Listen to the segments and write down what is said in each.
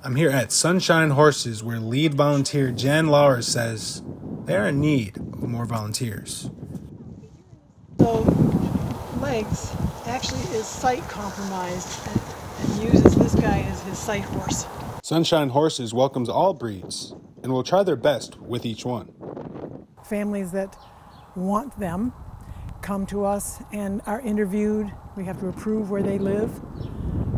I'm here at Sunshine Horses, where lead volunteer Jan Lauer says they're in need of more volunteers. So Mike's actually is sight compromised and uses this guy as his sight horse. Sunshine Horses welcomes all breeds and will try their best with each one. Families that want them come to us and are interviewed. We have to approve where they live.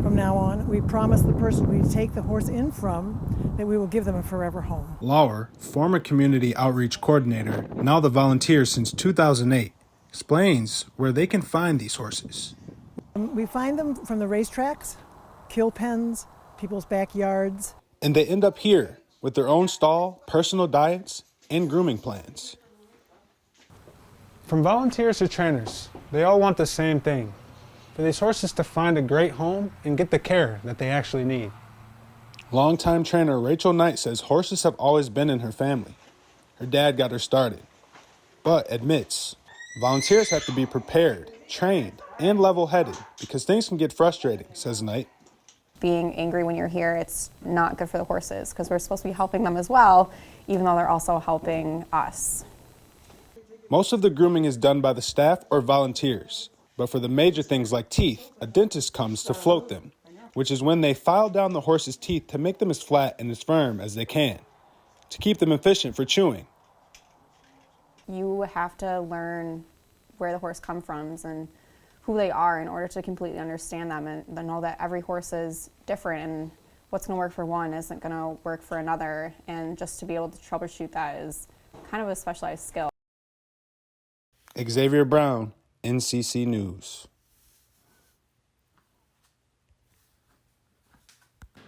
From now on, we promise the person we take the horse in from that we will give them a forever home. Lauer, former community outreach coordinator, now the volunteer since 2008, explains where they can find these horses. We find them from the racetracks, kill pens, people's backyards. And they end up here with their own stall, personal diets, and grooming plans. From volunteers to trainers, they all want the same thing: for these horses to find a great home and get the care that they actually need. Longtime trainer Rachel Knight says horses have always been in her family. Her dad got her started, but admits volunteers have to be prepared, trained, and level-headed because things can get frustrating, says Knight. Being angry when you're here, it's not good for the horses because we're supposed to be helping them as well, even though they're also helping us. Most of the grooming is done by the staff or volunteers, but for the major things like teeth, a dentist comes to float them, which is when they file down the horse's teeth to make them as flat and as firm as they can, to keep them efficient for chewing. You have to learn where the horse comes from and who they are in order to completely understand them and know that every horse is different and what's going to work for one isn't going to work for another, and just to be able to troubleshoot that is kind of a specialized skill. Xavier Brown, NCC News.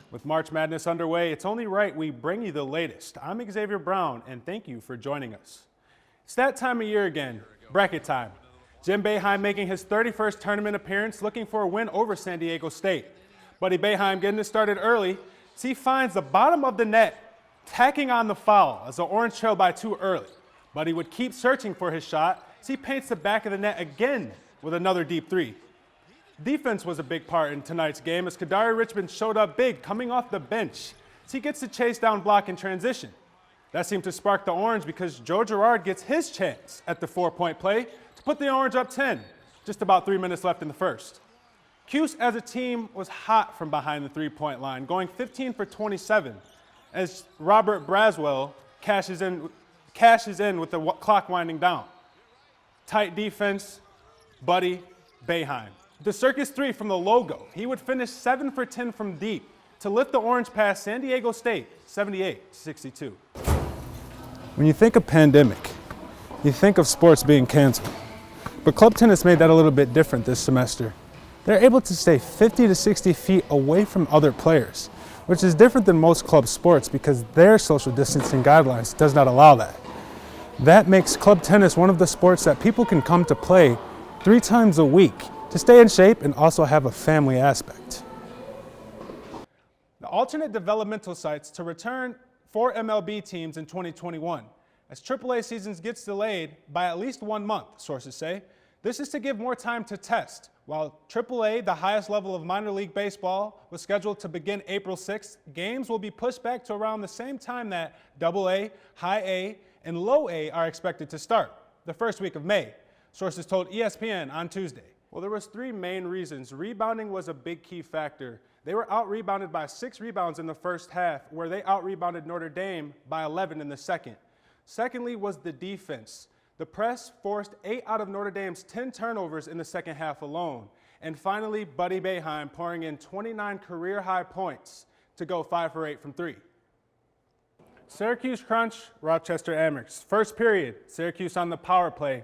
With March Madness underway, it's only right we bring you the latest. I'm Xavier Brown, and thank you for joining us. It's that time of year again, bracket time. Jim Boeheim making his 31st tournament appearance, looking for a win over San Diego State. Buddy Boeheim getting it started early as he finds the bottom of the net, tacking on the foul as the Orange trailed by 2 early. Buddy would keep searching for his shot as he paints the back of the net again with another deep 3. Defense was a big part in tonight's game as Kadari Richmond showed up big coming off the bench as he gets the chase down block in transition. That seemed to spark the Orange because Joe Girard gets his chance at the 4-point play to put the Orange up 10, just about 3 minutes left in the first. Cuse as a team was hot from behind the 3-point line, going 15 for 27 as Robert Braswell cashes in with the clock winding down. Tight defense, Buddy Boeheim. The Circus 3 from the logo. He would finish 7 for 10 from deep to lift the Orange past San Diego State, 78-62. When you think of pandemic, you think of sports being canceled. But club tennis made that a little bit different this semester. They're able to stay 50 to 60 feet away from other players, which is different than most club sports because their social distancing guidelines does not allow that. That makes club tennis one of the sports that people can come to play 3 times a week to stay in shape and also have a family aspect. The alternate developmental sites to return 4 MLB teams in 2021 as AAA seasons gets delayed by at least 1 month, sources say. This is to give more time to test. While AAA, the highest level of minor league baseball, was scheduled to begin April 6th, games will be pushed back to around the same time that AA, High A, and Low A are expected to start, the first week of May, sources told ESPN on Tuesday. Well, there was 3 main reasons. Rebounding was a big key factor. They were out-rebounded by 6 rebounds in the first half, where they out-rebounded Notre Dame by 11 in the second. Secondly was the defense. The press forced 8 out of Notre Dame's 10 turnovers in the second half alone. And finally, Buddy Boeheim pouring in 29 career-high points to go 5 for 8 from 3. Syracuse Crunch, Rochester Amherst. First period, Syracuse on the power play.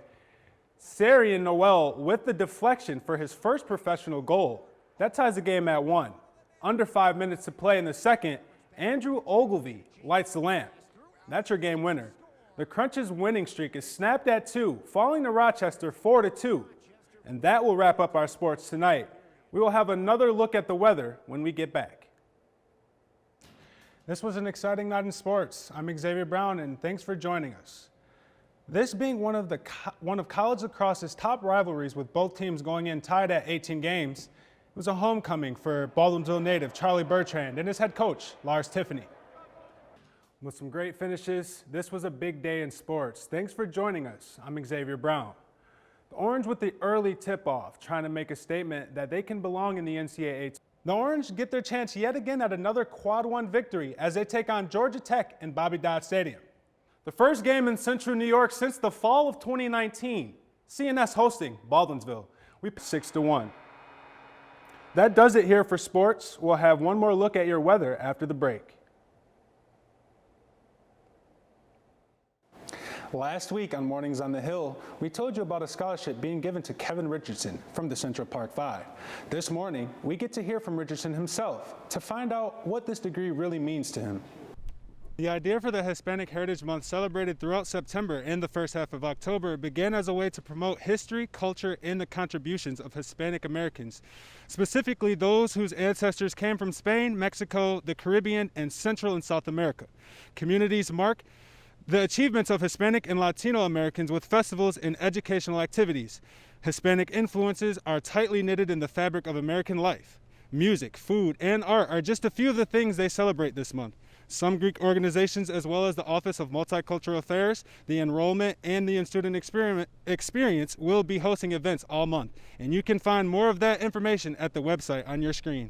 Sarian Noel with the deflection for his first professional goal. That ties the game at 1. Under 5 minutes to play in the second, Andrew Ogilvie lights the lamp. That's your game winner. The Crunch's winning streak is snapped at 2, falling to Rochester 4-2. And that will wrap up our sports tonight. We will have another look at the weather when we get back. This was an exciting night in sports. I'm Xavier Brown, and thanks for joining us. This being one of college lacrosse's top rivalries with both teams going in tied at 18 games, was a homecoming for Baldwinsville native Charlie Bertrand and his head coach, Lars Tiffany. With some great finishes, this was a big day in sports. Thanks for joining us. I'm Xavier Brown. The Orange with the early tip-off, trying to make a statement that they can belong in the NCAA. The Orange get their chance yet again at another Quad 1 victory as they take on Georgia Tech in Bobby Dodd Stadium. The first game in Central New York since the fall of 2019. CNS hosting Baldwinsville. We 6-1. That does it here for sports. We'll have one more look at your weather after the break. Last week on Mornings on the Hill, we told you about a scholarship being given to Kevin Richardson from the Central Park Five. This morning, we get to hear from Richardson himself to find out what this degree really means to him. The idea for the Hispanic Heritage Month, celebrated throughout September and the first half of October, began as a way to promote history, culture, and the contributions of Hispanic Americans, specifically those whose ancestors came from Spain, Mexico, the Caribbean, and Central and South America. Communities mark the achievements of Hispanic and Latino Americans with festivals and educational activities. Hispanic influences are tightly knitted in the fabric of American life. Music, food, and art are just a few of the things they celebrate this month. Some Greek organizations, as well as the Office of Multicultural Affairs, the Enrollment, and the Student Experience will be hosting events all month. And you can find more of that information at the website on your screen.